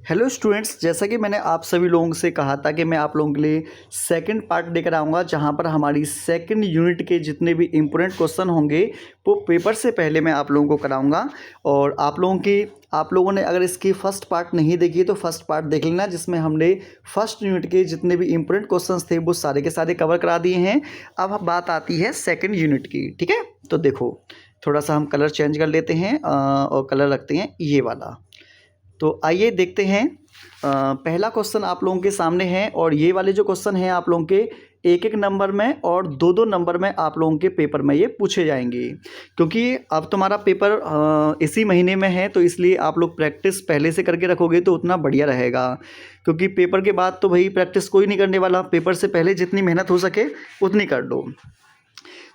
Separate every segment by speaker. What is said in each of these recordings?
Speaker 1: Hello students, जैसा कि मैंने आप सभी लोगों से कहा था कि मैं आप लोगों के लिए सेकंड पार्ट लेकर आऊँगा, जहां पर हमारी सेकंड यूनिट के जितने भी इम्पोर्टेंट क्वेश्चन होंगे वो पेपर से पहले मैं आप लोगों को कराऊंगा। और आप लोगों ने अगर इसकी फ़र्स्ट पार्ट नहीं देखी है तो फर्स्ट पार्ट देख लेना, जिसमें हमने फर्स्ट यूनिट के जितने भी इम्पोर्टेंट क्वेश्चन थे वो सारे के सारे कवर करा दिए हैं। अब बात आती है सेकेंड यूनिट की। ठीक है, तो देखो थोड़ा सा हम कलर चेंज कर लेते हैं और कलर रखते हैं ये वाला। तो आइए देखते हैं। पहला क्वेश्चन आप लोगों के सामने है और ये वाले जो क्वेश्चन हैं आप लोगों के एक एक नंबर में और दो दो नंबर में आप लोगों के पेपर में ये पूछे जाएंगे, क्योंकि अब तुम्हारा पेपर इसी महीने में है, तो इसलिए आप लोग प्रैक्टिस पहले से करके रखोगे तो उतना बढ़िया रहेगा। क्योंकि पेपर के बाद तो भाई प्रैक्टिस कोई नहीं करने वाला, पेपर से पहले जितनी मेहनत हो सके उतनी कर दो।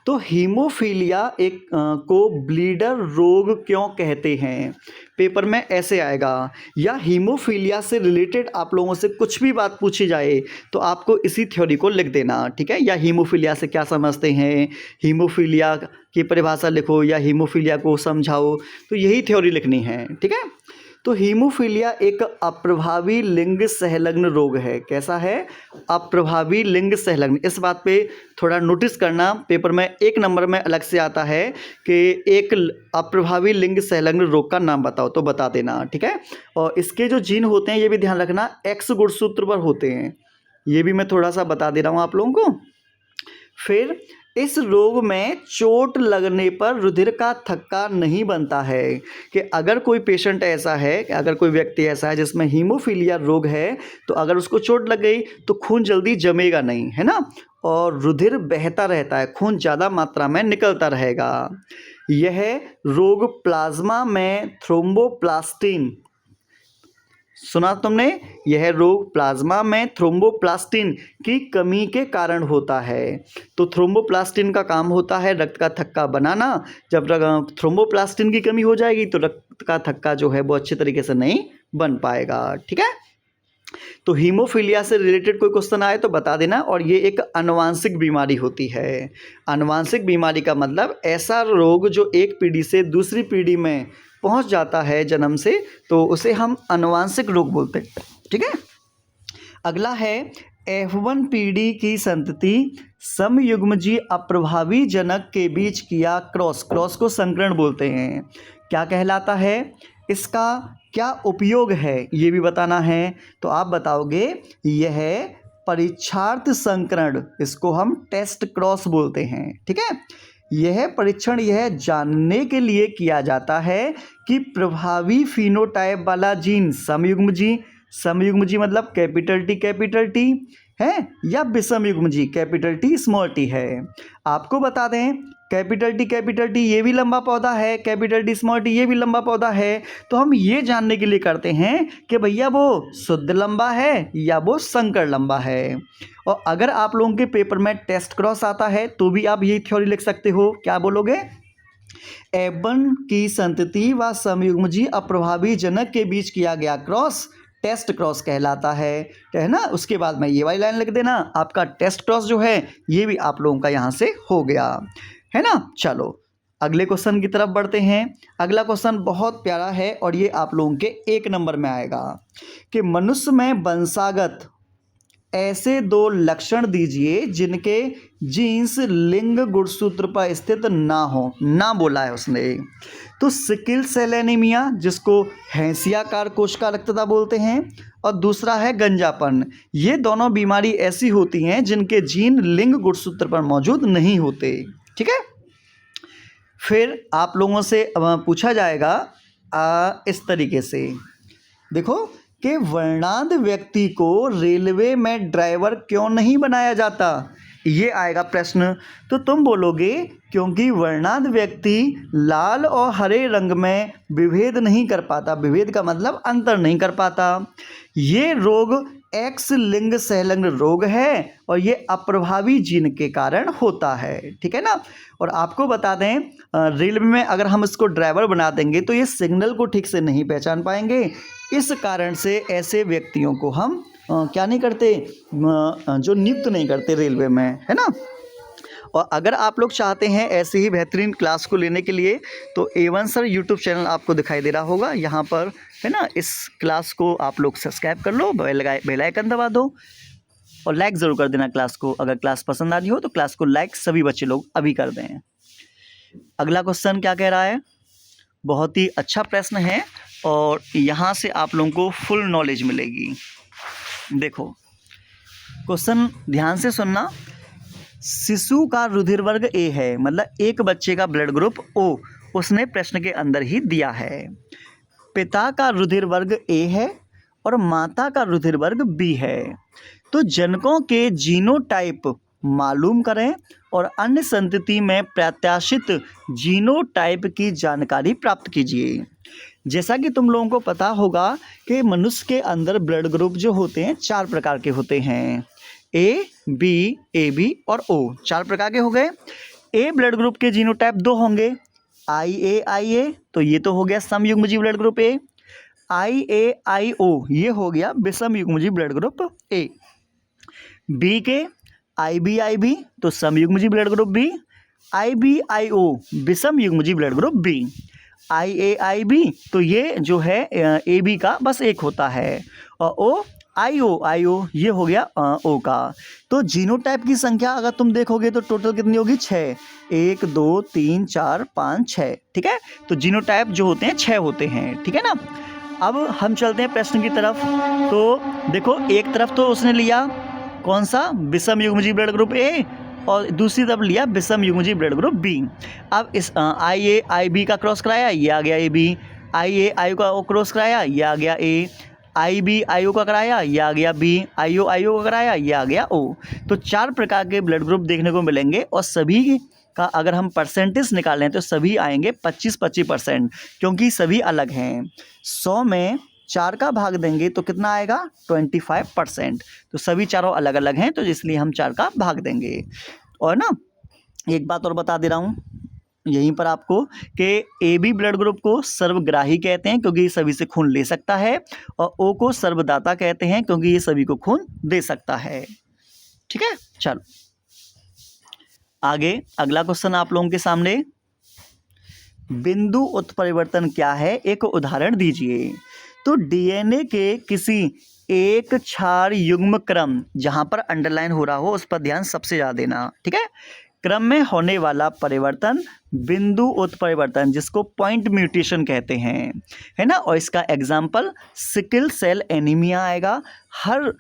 Speaker 1: तो हीमोफीलिया को ब्लीडर रोग क्यों कहते हैं? पेपर में ऐसे आएगा, या हीमोफीलिया से रिलेटेड आप लोगों से कुछ भी बात पूछी जाए तो आपको इसी थ्योरी को लिख देना। ठीक है, या हीमोफीलिया से क्या समझते हैं, हीमोफीलिया की परिभाषा लिखो या हीमोफीलिया को समझाओ, तो यही थ्योरी लिखनी है। ठीक है, तो हीमोफीलिया एक अप्रभावी लिंग संलग्न रोग है। कैसा है? अप्रभावी लिंग संलग्न। इस बात पे थोड़ा नोटिस करना, पेपर में एक नंबर में अलग से आता है कि एक अप्रभावी लिंग संलग्न रोग का नाम बताओ, तो बता देना। ठीक है, और इसके जो जीन होते हैं ये भी ध्यान रखना, एक्स गुणसूत्र पर होते हैं, ये भी मैं थोड़ा सा बता दे रहा हूँ आप लोगों को। फिर इस रोग में चोट लगने पर रुधिर का थक्का नहीं बनता है। कि अगर कोई पेशेंट ऐसा है, कि अगर कोई व्यक्ति ऐसा है जिसमें हीमोफीलिया रोग है, तो अगर उसको चोट लग गई तो खून जल्दी जमेगा नहीं, है ना, और रुधिर बहता रहता है, खून ज़्यादा मात्रा में निकलता रहेगा। यह रोग प्लाज्मा में थ्रोम्बोप्लास्टिन, सुना तुमने? यह रोग प्लाज्मा में थ्रोम्बोप्लास्टिन की कमी के कारण होता है। तो थ्रोम्बोप्लास्टिन का काम होता है रक्त का थक्का बनाना। जब थ्रोम्बोप्लास्टिन की कमी हो जाएगी तो रक्त का थक्का जो है वो अच्छे तरीके से नहीं बन पाएगा। ठीक है, तो हीमोफीलिया से रिलेटेड कोई क्वेश्चन आए तो बता देना। और ये एक आनुवांशिक बीमारी होती है। आनुवांशिक बीमारी का मतलब ऐसा रोग जो एक पीढ़ी से दूसरी पीढ़ी में पहुंच जाता है जन्म से, तो उसे हम आनुवांशिक रोग बोलते हैं। ठीक है, अगला है F1 पीढ़ी की संतति समयुग्मजी अप्रभावी जनक के बीच किया क्रॉस। क्रॉस को संकरण बोलते हैं। क्या कहलाता है? इसका क्या उपयोग है ये भी बताना है। तो आप बताओगे यह परीक्षार्थ संकरण, इसको हम टेस्ट क्रॉस बोलते हैं। ठीक है, यह परीक्षण यह जानने के लिए किया जाता है कि प्रभावी फिनोटाइप वाला जीन समयुग्म जी मतलब कैपिटल टी है, या विषम युग्म G capital T small T है। आपको बता दें कैपिटल टी ये भी लंबा पौधा है, कैपिटल टी स्मॉल टी ये भी लंबा पौधा है। तो हम ये जानने के लिए करते हैं कि भैया वो शुद्ध लंबा है या वो संकर लंबा है। और अगर आप लोगों के पेपर में टेस्ट क्रॉस आता है तो भी आप यही थ्योरी लिख सकते हो। क्या बोलोगे? F1 की संतति व समयुग्मजी अप्रभावी जनक के बीच किया गया क्रॉस टेस्ट क्रॉस कहलाता है ना। उसके बाद में ये वाली लाइन लिख देना, आपका टेस्ट क्रॉस जो है ये भी आप लोगों का यहाँ से हो गया, है ना। चलो अगले क्वेश्चन की तरफ बढ़ते हैं। अगला क्वेश्चन बहुत प्यारा है और ये आप लोगों के एक नंबर में आएगा कि मनुष्य में वंशागत ऐसे दो लक्षण दीजिए जिनके जीन्स लिंग गुणसूत्र पर स्थित ना हो। ना बोला है उसने। तो सिकिल सेल एनीमिया, जिसको हैंसियाकार कोशिका रक्तता बोलते हैं, और दूसरा है गंजापन। ये दोनों बीमारी ऐसी होती हैं जिनके जीन लिंग गुणसूत्र पर मौजूद नहीं होते। ठीक है, फिर आप लोगों से पूछा जाएगा इस तरीके से, देखो कि वर्णांध व्यक्ति को रेलवे में ड्राइवर क्यों नहीं बनाया जाता, ये आएगा प्रश्न। तो तुम बोलोगे क्योंकि वर्णांध व्यक्ति लाल और हरे रंग में विभेद नहीं कर पाता। विभेद का मतलब अंतर नहीं कर पाता। ये रोग एक्स लिंग संलग्न रोग है और ये अप्रभावी जीन के कारण होता है। ठीक है ना। और आपको बता दें रेलवे में अगर हम इसको ड्राइवर बना देंगे तो ये सिग्नल को ठीक से नहीं पहचान पाएंगे। इस कारण से ऐसे व्यक्तियों को हम क्या नहीं करते, जो नियुक्त नहीं करते रेलवे में, है ना। और अगर आप लोग चाहते हैं ऐसे ही बेहतरीन क्लास को लेने के लिए तो A1 सर यूट्यूब चैनल आपको दिखाई दे रहा होगा, यहाँ पर है ना। इस क्लास को आप लोग सब्सक्राइब कर लो, बेल आइकन दबा दो और लाइक ज़रूर कर देना क्लास को। अगर क्लास पसंद आ रही हो तो क्लास को लाइक सभी बच्चे लोग अभी कर दें। अगला क्वेश्चन क्या कह रहा है, बहुत ही अच्छा प्रश्न है और यहाँ से आप लोगों को फुल नॉलेज मिलेगी। देखो क्वेश्चन ध्यान से सुनना। शिशु का रुधिर वर्ग ए है, मतलब एक बच्चे का ब्लड ग्रुप ओ उसने प्रश्न के अंदर ही दिया है। पिता का रुधिर वर्ग ए है और माता का रुधिर वर्ग बी है। तो जनकों के जीनोटाइप मालूम करें और अन्य संतति में प्रत्याशित जीनोटाइप की जानकारी प्राप्त कीजिए। जैसा कि तुम लोगों को पता होगा कि मनुष्य के अंदर ब्लड ग्रुप जो होते हैं 4 प्रकार के होते हैं, ए बी और ओ, 4 प्रकार के हो गए। ए ब्लड ग्रुप के जीनोटाइप 2 होंगे, आई ए, तो ये तो हो गया समयुग्मजीव ब्लड ग्रुप ए। आई ओ ये हो गया विषमयुग्मजीव ब्लड ग्रुप ए। बी के आई बी तो समयुग्मजीव ब्लड ग्रुप बी। आई ओ विषमयुग्मजीव ब्लड ग्रुप बी। आई बी तो ये जो है ए बी का बस एक होता है, और ओ आई ओ ये हो गया ओ का। तो जीनोटाइप की संख्या अगर तुम देखोगे तो टोटल कितनी होगी, 6, 1 2 3 4 5 6, ठीक है। तो जीनोटाइप जो होते हैं 6 होते हैं, ठीक है ना। अब हम चलते हैं प्रश्न की तरफ। तो देखो एक तरफ तो उसने लिया कौन सा, विषमयुग्मजीव ब्लड ग्रुप ए, और दूसरी तरफ लिया विषमयुग्मजीव ब्लड ग्रुप बी। अब इस आई बी का क्रॉस कराया, ये आ गया ए बी। आई का क्रॉस कराया, ये आ गया ए। आई ओ का कराया, ये आ गया बी। आई ओ का कराया, ये आ गया ओ। तो 4 प्रकार के ब्लड ग्रुप देखने को मिलेंगे और सभी का अगर हम परसेंटेज निकालें तो सभी आएंगे 25-25%, क्योंकि सभी अलग हैं। 100 में 4 का भाग देंगे तो कितना आएगा, 25%। तो सभी चारों अलग अलग हैं, तो इसलिए हम 4 का भाग देंगे। और ना एक बात और बता दे रहा हूँ यहीं पर आपको कि ए बी ब्लड ग्रुप को सर्वग्राही कहते हैं क्योंकि ये सभी से खून ले सकता है, और ओ को सर्वदाता कहते हैं क्योंकि ये सभी को खून दे सकता है, ठीक है। चलो आगे अगला क्वेश्चन आप लोगों के सामने, बिंदु उत्परिवर्तन क्या है, एक उदाहरण दीजिए। तो डीएनए के किसी एक क्षार युग्म क्रम, जहां पर अंडरलाइन हो रहा हो उस पर ध्यान सबसे ज़्यादा देना, ठीक है। क्रम में होने वाला परिवर्तन बिंदु उत्परिवर्तन, जिसको पॉइंट म्यूटेशन कहते हैं, है ना। और इसका एग्जाम्पल सिकल सेल एनीमिया आएगा। हर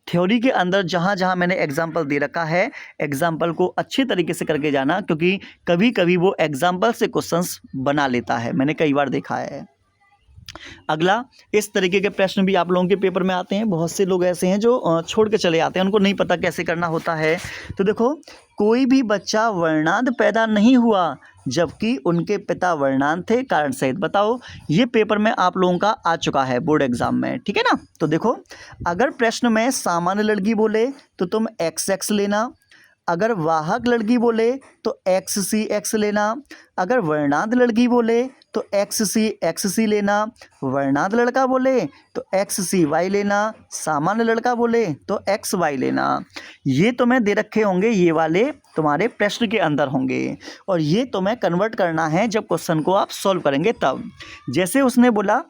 Speaker 1: थ्योरी के अंदर जहाँ जहाँ मैंने एग्जाम्पल दे रखा है, एग्जाम्पल को अच्छी तरीके से करके जाना, क्योंकि कभी कभी वो एग्जाम्पल से क्वेश्चंस बना लेता है, मैंने कई बार देखा है। अगला, इस तरीके के प्रश्न भी आप लोगों के पेपर में आते हैं। बहुत से लोग ऐसे हैं जो छोड़ के चले आते हैं, उनको नहीं पता कैसे करना होता है। तो देखो, कोई भी बच्चा वर्णांध पैदा नहीं हुआ जबकि उनके पिता वर्णांध थे, कारण सहित बताओ। ये पेपर में आप लोगों का आ चुका है बोर्ड एग्जाम में, ठीक है ना। तो देखो, अगर प्रश्न में सामान्य लड़की बोले तो तुम XX लेना, अगर वाहक लड़की बोले तो XC लेना, अगर वर्णांध लड़की बोले तो XC लेना, वर्णांध लड़का बोले तो XCY लेना, सामान्य लड़का बोले तो XY लेना। ये तुम्हें दे रखे होंगे, ये वाले तुम्हारे प्रश्न के अंदर होंगे, और ये तुम्हें कन्वर्ट करना है जब क्वेश्चन को आप सॉल्व करेंगे तब। जैसे उसने बोला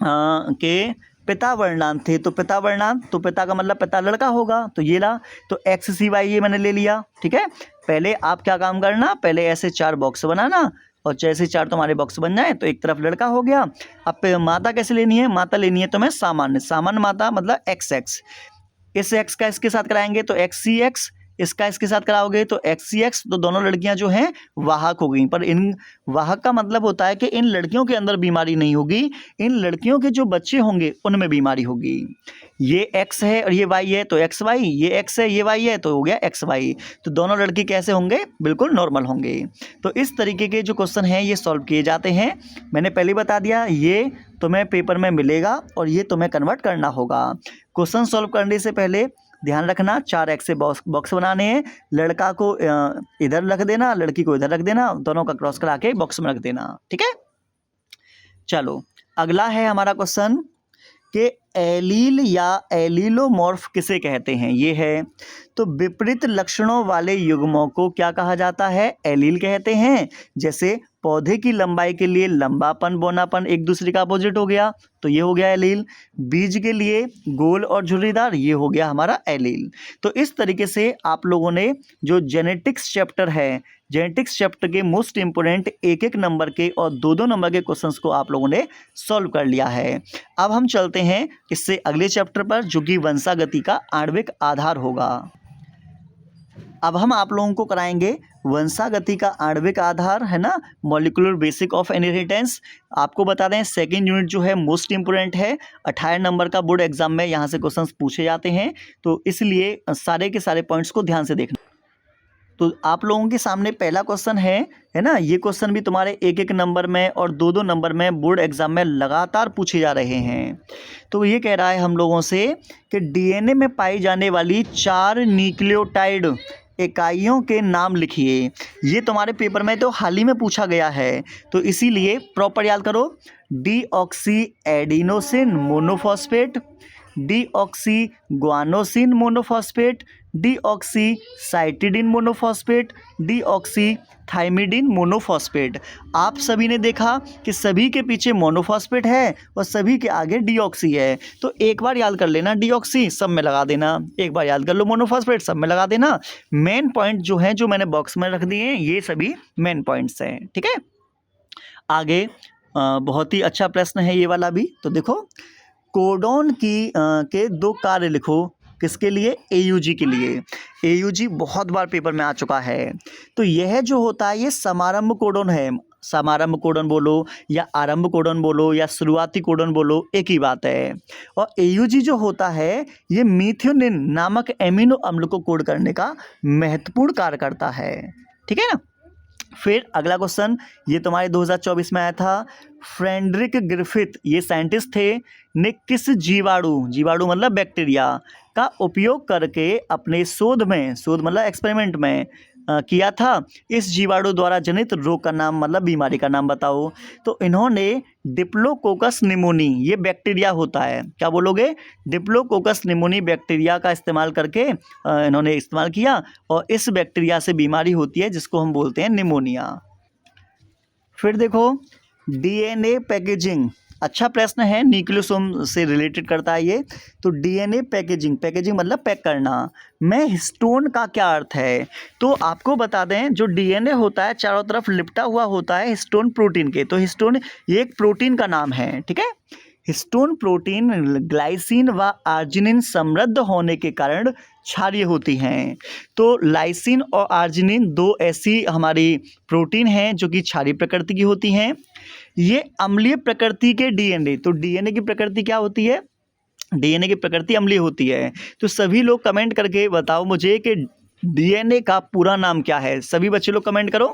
Speaker 1: कि पिता वर्णांध थे, तो पिता वर्णांध, तो पिता का मतलब पिता लड़का होगा, तो ये ला, तो XCY ये मैंने ले लिया, ठीक है। पहले आप क्या काम करना, पहले ऐसे 4 बॉक्स बनाना, और जैसे 4 तुम्हारे बॉक्स बन जाए तो एक तरफ लड़का हो गया। अब माता कैसे लेनी है, माता लेनी है तुम्हें सामान्य माता, मतलब XX। इस X का इसके साथ कराएंगे तो XCX, इसका इसके साथ कराओगे तो XCX। तो दोनों लड़कियां जो हैं वाहक हो गई, पर इन वाहक का मतलब होता है कि इन लड़कियों के अंदर बीमारी नहीं होगी, इन लड़कियों के जो बच्चे होंगे उनमें बीमारी होगी। ये X है और ये Y है तो XY, ये X है ये Y है तो हो गया XY। तो दोनों लड़के कैसे होंगे, बिल्कुल नॉर्मल होंगे। तो इस तरीके के जो क्वेश्चन हैं ये सॉल्व किए जाते हैं। मैंने पहले बता दिया, ये तुम्हें पेपर में मिलेगा और ये तुम्हें कन्वर्ट करना होगा। क्वेश्चन सॉल्व करने से पहले ध्यान रखना, 4 X से बॉक्स बनाने हैं, लड़का को इधर रख देना, लड़की को इधर रख देना, दोनों का क्रॉस करा के बॉक्स में रख देना, ठीक है। चलो अगला है हमारा क्वेश्चन कि एलील या एलीलोमॉर्फ किसे कहते हैं, ये है। तो विपरीत लक्षणों वाले युग्मों को क्या कहा जाता है, एलील कहते हैं। जैसे पौधे की लंबाई के लिए लंबापन बौनापन एक दूसरे का अपोजिट हो गया, तो ये हो गया एलील। बीज के लिए गोल और झुर्रीदार, ये हो गया हमारा एलील। तो इस तरीके से आप लोगों ने जो जेनेटिक्स चैप्टर है, जेनेटिक्स चैप्टर के मोस्ट इंपोर्टेंट एक एक नंबर के और दो दो नंबर के क्वेश्चंस को आप लोगों ने सॉल्व कर लिया है। अब हम चलते हैं इससे अगले चैप्टर पर, जो कि वंशागति का आणविक आधार होगा। अब हम आप लोगों को कराएंगे वंशागति का आणविक आधार, है ना, मॉलिक्यूलर बेसिक ऑफ इनहेरिटेंस। आपको बता दें सेकेंड यूनिट जो है मोस्ट इंपोर्टेंट है, 28 नंबर का बोर्ड एग्जाम में यहाँ से क्वेश्चंस पूछे जाते हैं, तो इसलिए सारे के सारे पॉइंट्स को ध्यान से देखना। तो आप लोगों के सामने पहला क्वेश्चन है ना, ये क्वेश्चन भी तुम्हारे एक एक नंबर में और दो दो नंबर में बोर्ड एग्जाम में लगातार पूछे जा रहे हैं। तो ये कह रहा है हम लोगों से कि डीएनए में पाई जाने वाली 4 न्यूक्लियोटाइड इकाइयों के नाम लिखिए। ये तुम्हारे पेपर में तो हाल ही में पूछा गया है, तो इसीलिए प्रॉपर याद करो। Deoxy adenosine monophosphate, deoxy guanosine monophosphate, deoxy cytidine monophosphate, deoxy thymidine monophosphate. आप सभी ने देखा कि सभी के पीछे मोनोफॉस्फेट है और सभी के आगे डीऑक्सी है, तो एक बार याद कर लेना डीऑक्सी, सब में लगा देना। एक बार याद कर लो मोनोफॉस्फेट, सब में लगा देना। मेन पॉइंट जो है जो मैंने बॉक्स में रख दिए हैं, ये सभी मेन पॉइंट्स हैं, ठीक है। आगे बहुत ही अच्छा प्रश्न है ये वाला भी। तो देखो, कोडॉन की के 2 कार्य लिखो। किसके लिए? एयूजी के लिए। एयूजी बहुत बार पेपर में आ चुका है। तो यह जो होता है ये समारंभ कोडॉन है। समारंभ कोडॉन बोलो या आरंभ कोडॉन बोलो या शुरुआती कोडॉन बोलो, एक ही बात है। और एयूजी जो होता है ये मीथियोनिन नामक एमिनो अम्ल को कोड करने का महत्वपूर्ण कार्य करता है, ठीक है ना। फिर अगला क्वेश्चन, ये तुम्हारे 2024 में आया था। फ्रेडरिक ग्रिफिथ, ये साइंटिस्ट थे, ने किस जीवाणु, जीवाणु मतलब बैक्टीरिया, का उपयोग करके अपने शोध में, शोध मतलब एक्सपेरिमेंट में किया था? इस जीवाणु द्वारा जनित रोग का नाम मतलब बीमारी का नाम बताओ। तो इन्होंने डिप्लोकोकस निमोनी, ये बैक्टीरिया होता है, क्या बोलोगे? डिप्लोकोकस निमोनी बैक्टीरिया का इस्तेमाल करके इन्होंने इस्तेमाल किया, और इस बैक्टीरिया से बीमारी होती है जिसको हम बोलते हैं निमोनिया। फिर देखो, डीएनए पैकेजिंग, अच्छा प्रश्न है, न्यूक्लियोसोम से रिलेटेड करता है ये। तो डीएनए पैकेजिंग, पैकेजिंग मतलब पैक करना में हिस्टोन का क्या अर्थ है? तो आपको बता दें जो डीएनए होता है चारों तरफ लिपटा हुआ होता है हिस्टोन प्रोटीन के। तो हिस्टोन ये एक प्रोटीन का नाम है, ठीक है। हिस्टोन प्रोटीन ग्लाइसिन व आर्जिनिन समृद्ध होने के कारण क्षारीय होती हैं। तो लाइसिन और आर्जिनिन 2 ऐसी हमारी प्रोटीन हैं जो कि क्षारीय प्रकृति की होती हैं। ये अम्लीय प्रकृति के डीएनए, तो डीएनए की प्रकृति क्या होती है? डीएनए की प्रकृति अम्लीय होती है। तो सभी लोग कमेंट करके बताओ मुझे कि डीएनए का पूरा नाम क्या है। सभी बच्चे लोग कमेंट करो।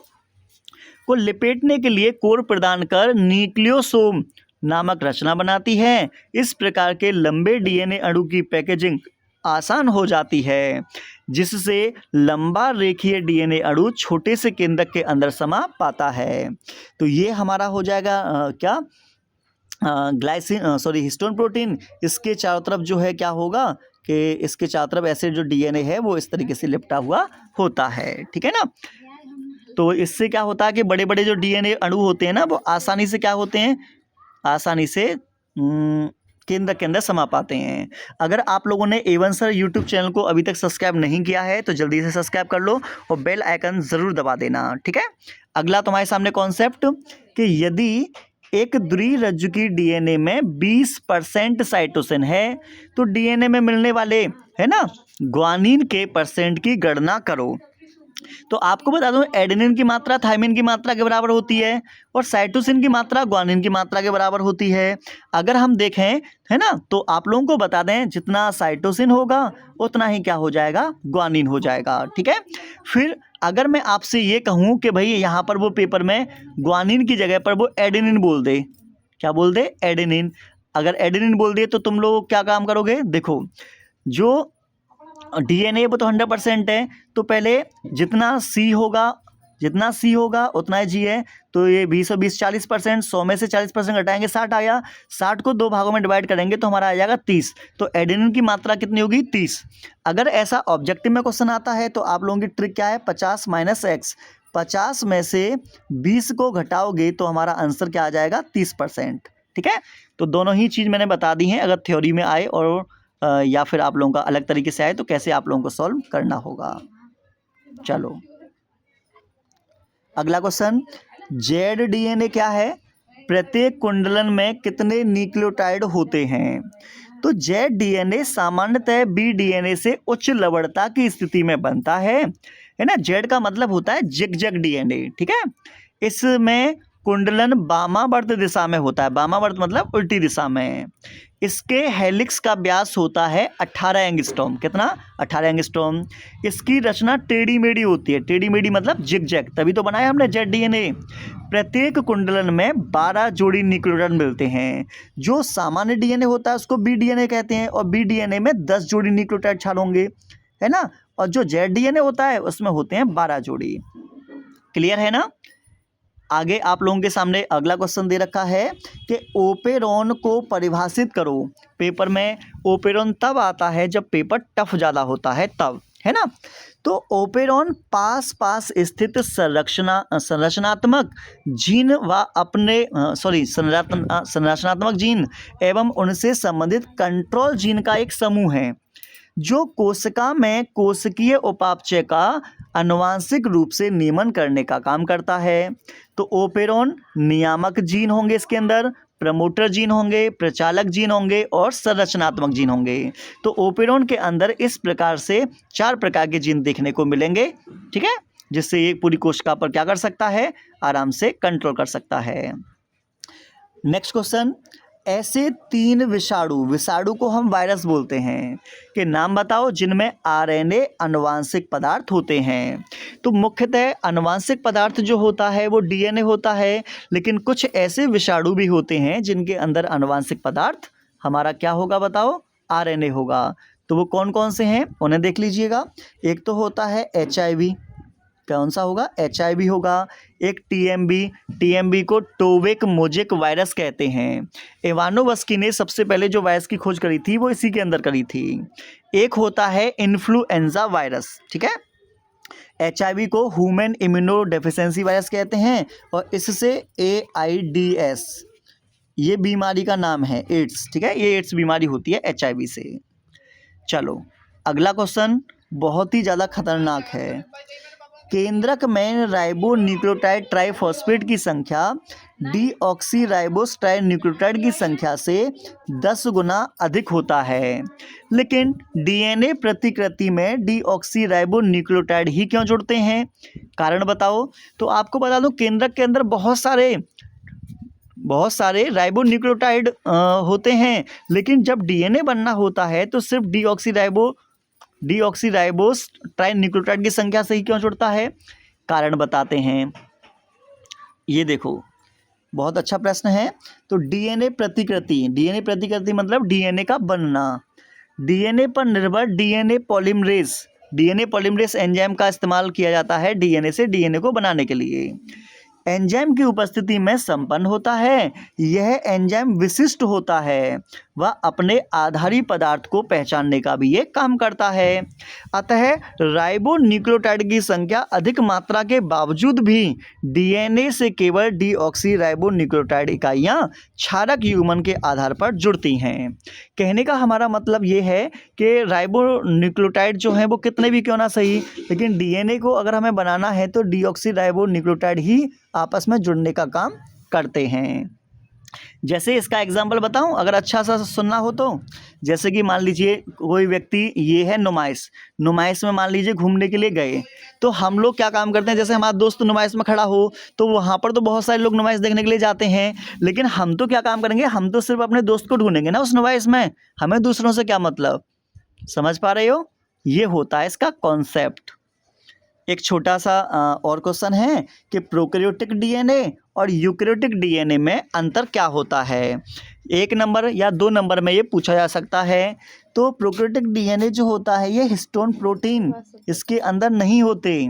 Speaker 1: को लपेटने के लिए कोर प्रदान कर न्यूक्लियोसोम नामक रचना बनाती है। इस प्रकार के लंबे डीएनए अणु की पैकेजिंग आसान हो जाती है, जिससे लंबा रेखीय डीएनए अणु छोटे से केंद्रक के अंदर समा पाता है। तो ये हमारा हो जाएगा क्या? Histone protein. इसके चारों तरफ जो है क्या होगा कि इसके चारों तरफ ऐसे जो डीएनए है वो इस तरीके से लिपटा हुआ होता है, ठीक है ना। तो इससे क्या होता है कि बड़े बड़े जो डीएनए अणु होते हैं ना वो आसानी से क्या होते हैं, आसानी से केंद्र के अंदर समा पाते हैं। अगर आप लोगों ने A1 सर यूट्यूब चैनल को अभी तक सब्सक्राइब नहीं किया है तो जल्दी से सब्सक्राइब कर लो और बेल आइकन ज़रूर दबा देना, ठीक है। अगला तुम्हारे सामने कॉन्सेप्ट कि यदि एक द्विरज्जु की डीएनए में 20% साइटोसिन है तो डीएनए में मिलने वाले, है ना, ग्वानिन के परसेंट की गणना करो। तो आपको बता दूं एडेनिन की मात्रा थाइमिन की मात्रा के बराबर होती है और साइटोसिन की मात्रा ग्वानिन की मात्रा के बराबर होती है। अगर हम देखें, है ना, तो आप लोगों को बता दें जितना साइटोसिन होगा उतना ही क्या हो जाएगा, ग्वानिन हो जाएगा, ठीक है। फिर अगर मैं आपसे ये कहूँ कि भाई यहाँ पर वो पेपर में ग्वानिन की जगह पर वो एडेनिन बोल दे, क्या बोल दे, एडेनिन। अगर एडेनिन बोल दिए तो तुम लोग क्या काम करोगे? देखो, जो डीएनए वो तो 100% है, तो पहले जितना सी होगा उतना ही जी है। तो ये 20 और 20 40%, 100 में से 40% घटाएंगे 60 आया, 60 को 2 भागों में डिवाइड करेंगे तो हमारा आ जाएगा 30। तो एडेनिन की मात्रा कितनी होगी? 30। अगर ऐसा ऑब्जेक्टिव में क्वेश्चन आता है तो आप लोगों की ट्रिक क्या है? 50 - x, 50 में से 20 को घटाओगे तो हमारा आंसर क्या आ जाएगा 30%। ठीक है, तो दोनों ही चीज़ मैंने बता दी हैं। अगर थ्योरी में आए और या फिर आप लोगों का अलग तरीके से आए तो कैसे आप लोगों को सॉल्व करना होगा। चलो अगला क्वेश्चन, जेड डीएनए क्या है, प्रत्येक कुंडलन में कितने न्यूक्लियोटाइड होते हैं। तो जेड डीएनए सामान्यतः बी डीएनए से उच्च लवणता की स्थिति में बनता है ना। जेड का मतलब होता है जिगजैग डीएनए। ठीक है, इसमें कुंडलन वामावर्त दिशा में होता है, वामावर्त मतलब उल्टी दिशा में। इसके हेलिक्स का व्यास होता है 18 एंगस्ट्रॉम। कितना? 18 एंगस्ट्रॉम। इसकी रचना टेढ़ी मेढ़ी होती है, टेढ़ी मेढ़ी मतलब जिगजैग, तभी तो बनाया हमने जेड डीएनए। प्रत्येक कुंडलन में 12 जोड़ी न्यूक्लियोटाइड मिलते हैं। जो सामान्य डीएनए होता है उसको बी डीएनए कहते हैं, और बी डीएनए में 10 जोड़ी न्यूक्लियोटाइड छाल होंगे, है ना। और जो जेड डीएनए होता है उसमें होते हैं 12 जोड़ी। क्लियर है ना। आगे आप लोगों के सामने अगला क्वेश्चन दे रखा है कि ओपेरॉन को परिभाषित करो। पेपर में ओपेरॉन तब आता है जब पेपर टफ ज़्यादा होता है तब, है ना। तो ओपेरॉन पास स्थित संरचनात्मक जीन व अपने संरचनात्मक जीन एवं उनसे संबंधित कंट्रोल जीन का एक समूह है जो कोशिका में कोशिकीय उपापचय का आनुवांशिक रूप से नियमन करने का काम करता है। तो ओपेरॉन नियामक जीन होंगे, इसके अंदर प्रमोटर जीन होंगे, प्रचालक जीन होंगे और संरचनात्मक जीन होंगे। तो ओपेरॉन के अंदर इस प्रकार से 4 प्रकार के जीन देखने को मिलेंगे। ठीक है, जिससे ये पूरी कोशिका पर क्या कर सकता है, आराम से कंट्रोल कर सकता है। नेक्स्ट क्वेश्चन, ऐसे 3 विषाणु को हम वायरस बोलते हैं कि नाम बताओ जिनमें आरएनए आनुवांशिक पदार्थ होते हैं। तो मुख्यतः आनुवांशिक पदार्थ जो होता है वो डीएनए होता है, लेकिन कुछ ऐसे विषाणु भी होते हैं जिनके अंदर आनुवांशिक पदार्थ हमारा क्या होगा बताओ, आरएनए होगा। तो वो कौन कौन से हैं उन्हें देख लीजिएगा। एक तो होता है HIV, कौन सा होगा, HIV होगा। एक टीएमबी को टोवेक मोजेक वायरस कहते हैं। इवानोवस्की ने सबसे पहले जो वायरस की खोज करी थी वो इसी के अंदर करी थी। एक होता है इन्फ्लुएंजा वायरस। ठीक है, HIV को ह्यूमन इम्यूनो डेफिशिएंसी वायरस कहते हैं, और इससे AIDS ये बीमारी का नाम है, एड्स। ठीक है, ये एड्स बीमारी होती है HIV से। चलो अगला क्वेश्चन बहुत ही ज़्यादा खतरनाक है। केंद्रक में राइबो न्यूक्लियोटाइड ट्राइफॉस्फेट की संख्या डीऑक्सीराइबोस ट्राई न्यूक्लियोटाइड की संख्या से 10 गुना अधिक होता है, लेकिन डीएनए प्रतिकृति में डीऑक्सीराइबो न्यूक्लियोटाइड ही क्यों जुड़ते हैं, कारण बताओ। तो आपको बता दूं केंद्रक के अंदर बहुत सारे राइबो न्यूक्लियोटाइड होते हैं, लेकिन जब डीएनए बनना होता है तो सिर्फ डीऑक्सीराइबोस ट्राई न्यूक्लियोटाइड की संख्या से ही क्यों जुड़ता है, कारण बताते हैं। ये देखो बहुत अच्छा प्रश्न है। तो डीएनए प्रतिकृति मतलब डीएनए का बनना। डीएनए पर निर्भर डीएनए पॉलीमरेज एंजाइम का इस्तेमाल किया जाता है डीएनए से डीएनए को बनाने के लिए। एंजाइम की उपस्थिति में संपन्न होता है। यह एंजाइम विशिष्ट होता है, वह अपने आधारी पदार्थ को पहचानने का भी ये काम करता है। अतः राइबो न्यूक्लियोटाइड की संख्या अधिक मात्रा के बावजूद भी डीएनए से केवल डीऑक्सी राइबो न्यूक्लियोटाइड इकाइयाँ क्षारक युग्मन के आधार पर जुड़ती हैं। कहने का हमारा मतलब ये है कि राइबो न्यूक्लियोटाइड जो हैं वो कितने भी क्यों ना सही, लेकिन डीएनए को अगर हमें बनाना है तो डीऑक्सी राइबो न्यूक्लियोटाइड ही आपस में जुड़ने का काम करते हैं। जैसे इसका एग्जाम्पल बताऊं, अगर अच्छा सा सुनना हो तो, जैसे कि मान लीजिए कोई व्यक्ति, ये है नुमाइश में मान लीजिए घूमने के लिए गए, तो हम लोग क्या काम करते हैं, जैसे हमारा दोस्त नुमाइश में खड़ा हो तो वहाँ पर तो बहुत सारे लोग नुमाइश देखने के लिए जाते हैं, लेकिन हम तो क्या काम करेंगे, हम तो सिर्फ अपने दोस्त को ढूंढेंगे ना उस नुमाइश में, हमें दूसरों से क्या मतलब। समझ पा रहे हो, ये होता है इसका कॉन्सेप्ट। एक छोटा सा और क्वेश्चन है कि प्रोकैरियोटिक डीएनए और यूकैरियोटिक डीएनए में अंतर क्या होता है। 1 नंबर या 2 नंबर में ये पूछा जा सकता है। तो प्रोकैरियोटिक डीएनए जो होता है ये हिस्टोन प्रोटीन इसके अंदर नहीं होते,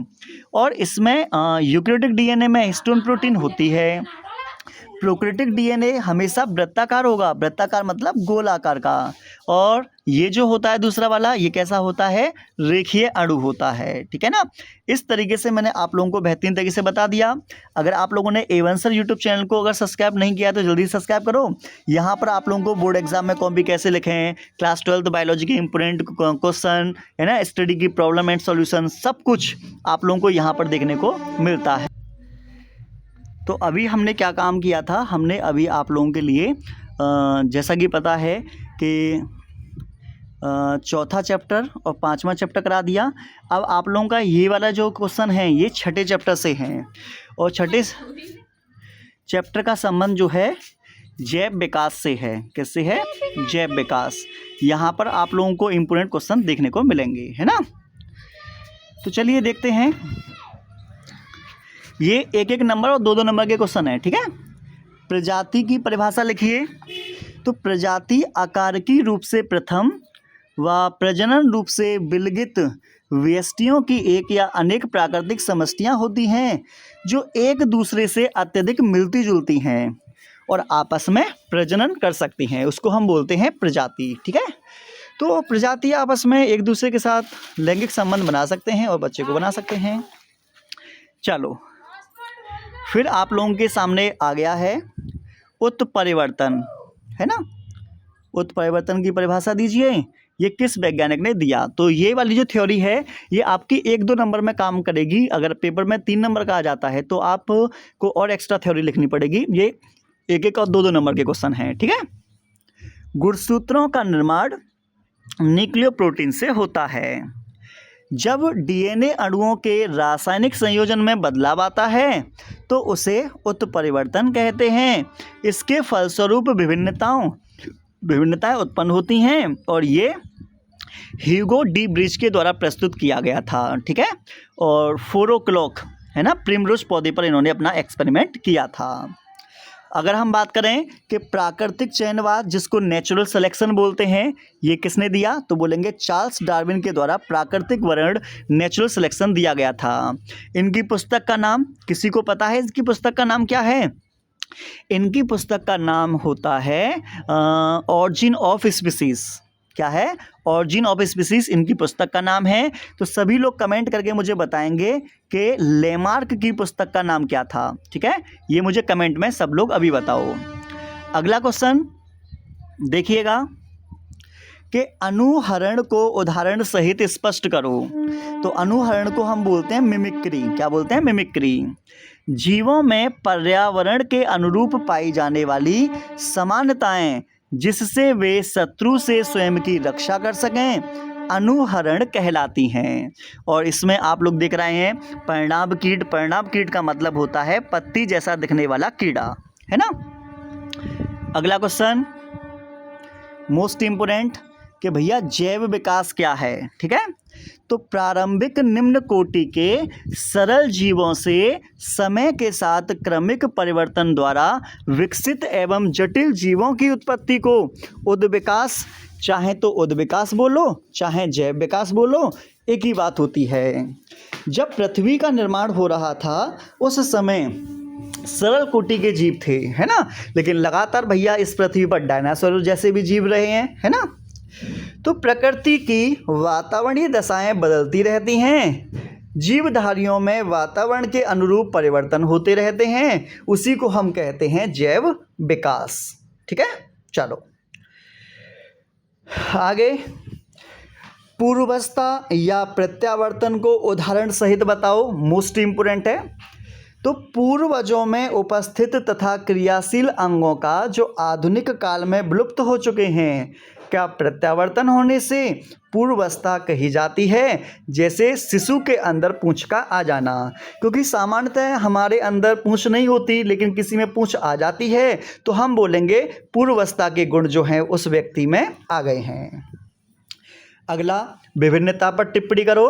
Speaker 1: और इसमें यूकैरियोटिक डीएनए में हिस्टोन प्रोटीन होती है। प्रोकैरियोटिक डीएनए हमेशा वृत्ताकार होगा, वृत्ताकार मतलब गोल आकार का, और ये जो होता है दूसरा वाला, ये कैसा होता है, रेखीय अणु होता है, ठीक है ना। इस तरीके से मैंने आप लोगों को बेहतरीन तरीके से बता दिया। अगर आप लोगों ने A1 सर यूट्यूब चैनल को अगर सब्सक्राइब नहीं किया तो जल्दी सब्सक्राइब करो। यहाँ पर आप लोगों को बोर्ड एग्जाम में कॉपी कैसे लिखें, क्लास 12 बायोलॉजी के इंपोर्टेंट क्वेश्चन है ना, स्टडी की प्रॉब्लम एंड सॉल्यूशन, सब कुछ आप लोगों को यहाँ पर देखने को मिलता है। तो अभी हमने क्या काम किया था, हमने अभी आप लोगों के लिए जैसा कि पता है कि चौथा चैप्टर और पांचवा चैप्टर करा दिया। अब आप लोगों का ये वाला जो क्वेश्चन है ये छठे चैप्टर से हैं, और छठे चैप्टर का संबंध जो है जैव विकास से है। किससे है, जैव विकास। यहाँ पर आप लोगों को इम्पोर्टेंट क्वेश्चन देखने को मिलेंगे, है ना। तो चलिए देखते हैं, ये एक एक नंबर और दो दो नंबर के क्वेश्चन है, ठीक है। प्रजाति की परिभाषा लिखिए। तो प्रजाति आकारकी रूप से प्रथम व प्रजनन रूप से विलगित व्यष्टियों की एक या अनेक प्राकृतिक समष्टियां होती हैं जो एक दूसरे से अत्यधिक मिलती जुलती हैं और आपस में प्रजनन कर सकती हैं, उसको हम बोलते हैं प्रजाति, ठीक है। तो प्रजाति आपस में एक दूसरे के साथ लैंगिक संबंध बना सकते हैं और बच्चे को बना सकते हैं। चलो फिर आप लोगों के सामने आ गया है उत्परिवर्तन, है ना। उत्परिवर्तन की परिभाषा दीजिए, ये किस वैज्ञानिक ने दिया। तो ये वाली जो थ्योरी है ये आपकी 1-2 नंबर में काम करेगी। अगर पेपर में 3 नंबर का आ जाता है तो आपको और एक्स्ट्रा थ्योरी लिखनी पड़ेगी। ये 1-1 और 2-2 नंबर के क्वेश्चन हैं, ठीक है। गुणसूत्रों का निर्माण न्यूक्लियोप्रोटीन से होता है। जब डीएनए अणुओं के रासायनिक संयोजन में बदलाव आता है तो उसे उत्परिवर्तन कहते हैं। इसके फलस्वरूप विभिन्नताएं उत्पन्न होती हैं और ये ह्यूगो डी ब्रिज के द्वारा प्रस्तुत किया गया था, ठीक है। और 4 o'clock है ना, प्रिमरोज पौधे पर इन्होंने अपना एक्सपेरिमेंट किया था। अगर हम बात करें कि प्राकृतिक चयनवाद जिसको नेचुरल सिलेक्शन बोलते हैं, ये किसने दिया, तो बोलेंगे चार्ल्स डार्विन के द्वारा प्राकृतिक वर्ण नेचुरल सिलेक्शन दिया गया था। इनकी पुस्तक का नाम किसी को पता है, इसकी पुस्तक का नाम क्या है। इनकी पुस्तक का नाम होता है ऑरिजिन ऑफ स्पीसीज। क्या है, ऑरिजिन ऑफ स्पीसीज इनकी पुस्तक का नाम है। तो सभी लोग कमेंट करके मुझे बताएंगे कि लेमार्क की पुस्तक का नाम क्या था, ठीक है। ये मुझे कमेंट में सब लोग अभी बताओ। अगला क्वेश्चन देखिएगा कि अनुहरण को उदाहरण सहित स्पष्ट करो। तो अनुहरण को हम बोलते हैं मिमिक्री। क्या बोलते हैं, मिमिक्री। जीवों में पर्यावरण के अनुरूप पाई जाने वाली समानताएं जिससे वे शत्रु से स्वयं की रक्षा कर सकें अनुहरण कहलाती हैं। और इसमें आप लोग देख रहे हैं परिणाम कीट। परिणाम कीट का मतलब होता है पत्ती जैसा दिखने वाला कीड़ा, है ना। अगला क्वेश्चन मोस्ट इंपोर्टेंट कि भैया जैव विकास क्या है, ठीक है। तो प्रारंभिक निम्न कोटि के सरल जीवों से समय के साथ क्रमिक परिवर्तन द्वारा विकसित एवं जटिल जीवों की उत्पत्ति को उद्विकास, चाहे तो उद्विकास बोलो चाहे जैव विकास बोलो, एक ही बात होती है। जब पृथ्वी का निर्माण हो रहा था उस समय सरल कोटि के जीव थे, है ना। लेकिन लगातार भैया इस पृथ्वी पर डायनासोर जैसे भी जीव रहे हैं, है ना। तो प्रकृति की वातावरणीय दशाएं बदलती रहती हैं। जीवधारियों में वातावरण के अनुरूप परिवर्तन होते रहते हैं, उसी को हम कहते हैं जैव विकास, ठीक है। चलो आगे, पूर्वावस्था या प्रत्यावर्तन को उदाहरण सहित बताओ, मोस्ट इंपोर्टेंट है। तो पूर्वजों में उपस्थित तथा क्रियाशील अंगों का जो आधुनिक काल में विलुप्त हो चुके हैं, क्या प्रत्यावर्तन होने से पूर्वावस्था कही जाती है। जैसे शिशु के अंदर पूंछ का आ जाना, क्योंकि सामान्यतः हमारे अंदर पूंछ नहीं होती लेकिन किसी में पूंछ आ जाती है, तो हम बोलेंगे पूर्वावस्था के गुण जो हैं उस व्यक्ति में आ गए हैं। अगला, विभिन्नता पर टिप्पणी करो।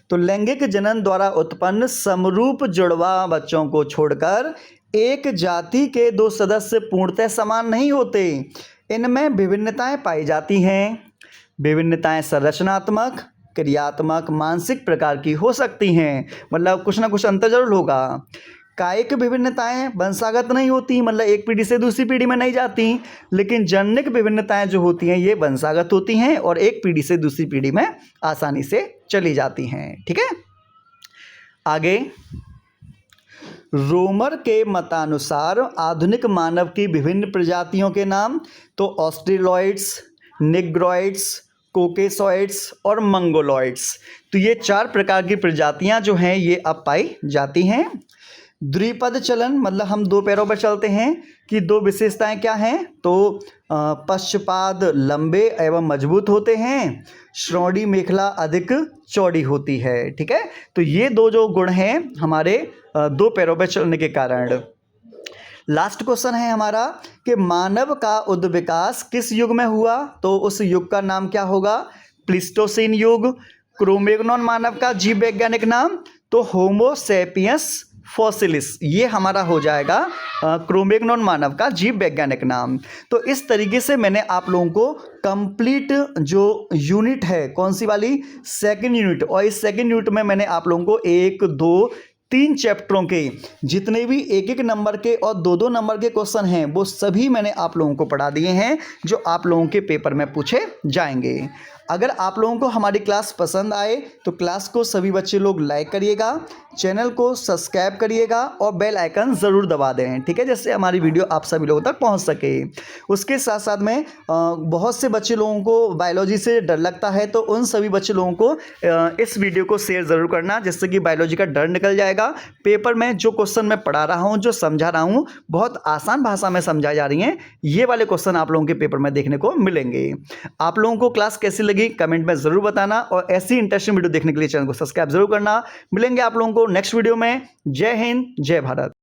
Speaker 1: तो लैंगिक जनन द्वारा उत्पन्न समरूप जुड़वा बच्चों को छोड़कर एक जाति के 2 सदस्य पूर्णतः समान नहीं होते। इनमें विभिन्नताएं पाई जाती हैं। विभिन्नताएं संरचनात्मक, क्रियात्मक, मानसिक प्रकार की हो सकती हैं, मतलब कुछ ना कुछ अंतर जरूर होगा। कायिक विभिन्नताएं वंशागत नहीं होती, मतलब एक पीढ़ी से दूसरी पीढ़ी में नहीं जाती, लेकिन जनिक विभिन्नताएं जो होती हैं ये वंशागत होती हैं और एक पीढ़ी से दूसरी पीढ़ी में आसानी से चली जाती हैं। ठीक है, आगे रोमर के मतानुसार आधुनिक मानव की विभिन्न प्रजातियों के नाम, तो ऑस्ट्रेलॉइड्स, निग्रॉइड्स, कोकेसॉइड्स और मंगोलॉइड्स, तो ये 4 प्रकार की प्रजातियां जो हैं ये अब पाई जाती हैं। द्विपद चलन, मतलब हम 2 पैरों पर चलते हैं, कि 2 विशेषताएं क्या हैं, तो पश्चपाद लंबे एवं मजबूत होते हैं, श्रोणी मेखला अधिक चौड़ी होती है। ठीक है, तो ये 2 जो गुण हैं हमारे 2 पैरों पर चलने के कारण। लास्ट क्वेश्चन है हमारा कि मानव का उद्विकास किस युग में हुआ, तो उस युग का नाम क्या होगा, प्लीस्टोसीन युग। क्रोमैग्नॉन मानव का जीव वैज्ञानिक नाम, तो होमो सैपियंस फॉसिलिस, ये हमारा हो जाएगा क्रोमैग्नॉन मानव का जीव वैज्ञानिक नाम। तो इस तरीके से मैंने आप लोगों को कंप्लीट जो यूनिट है, कौन सी वाली, सेकंड यूनिट, और इस सेकंड यूनिट में मैंने आप लोगों को 1, 2, 3 चैप्टरों के जितने भी 1-1 नंबर के और 2-2 नंबर के क्वेश्चन हैं वो सभी मैंने आप लोगों को पढ़ा दिए हैं जो आप लोगों के पेपर में पूछे जाएंगे। अगर आप लोगों को हमारी क्लास पसंद आए तो क्लास को सभी बच्चे लोग लाइक करिएगा, चैनल को सब्सक्राइब करिएगा और बेल आइकन ज़रूर दबा दें। ठीक है, जिससे हमारी वीडियो आप सभी लोगों तक पहुंच सके। उसके साथ साथ में बहुत से बच्चे लोगों को बायोलॉजी से डर लगता है, तो उन सभी बच्चे लोगों को इस वीडियो को शेयर ज़रूर करना, जिससे कि बायोलॉजी का डर निकल जाएगा। पेपर में जो क्वेश्चन मैं पढ़ा रहा हूँ, जो समझा रहा हूँ, बहुत आसान भाषा में समझाई जा रही हैं, ये वाले क्वेश्चन आप लोगों के पेपर में देखने को मिलेंगे। आप लोगों को क्लास कैसी लगी कमेंट में ज़रूर बताना और ऐसी इंटरेस्टिंग वीडियो देखने के लिए चैनल को सब्सक्राइब जरूर करना। मिलेंगे आप लोगों को नेक्स्ट वीडियो में। जय हिंद, जय भारत।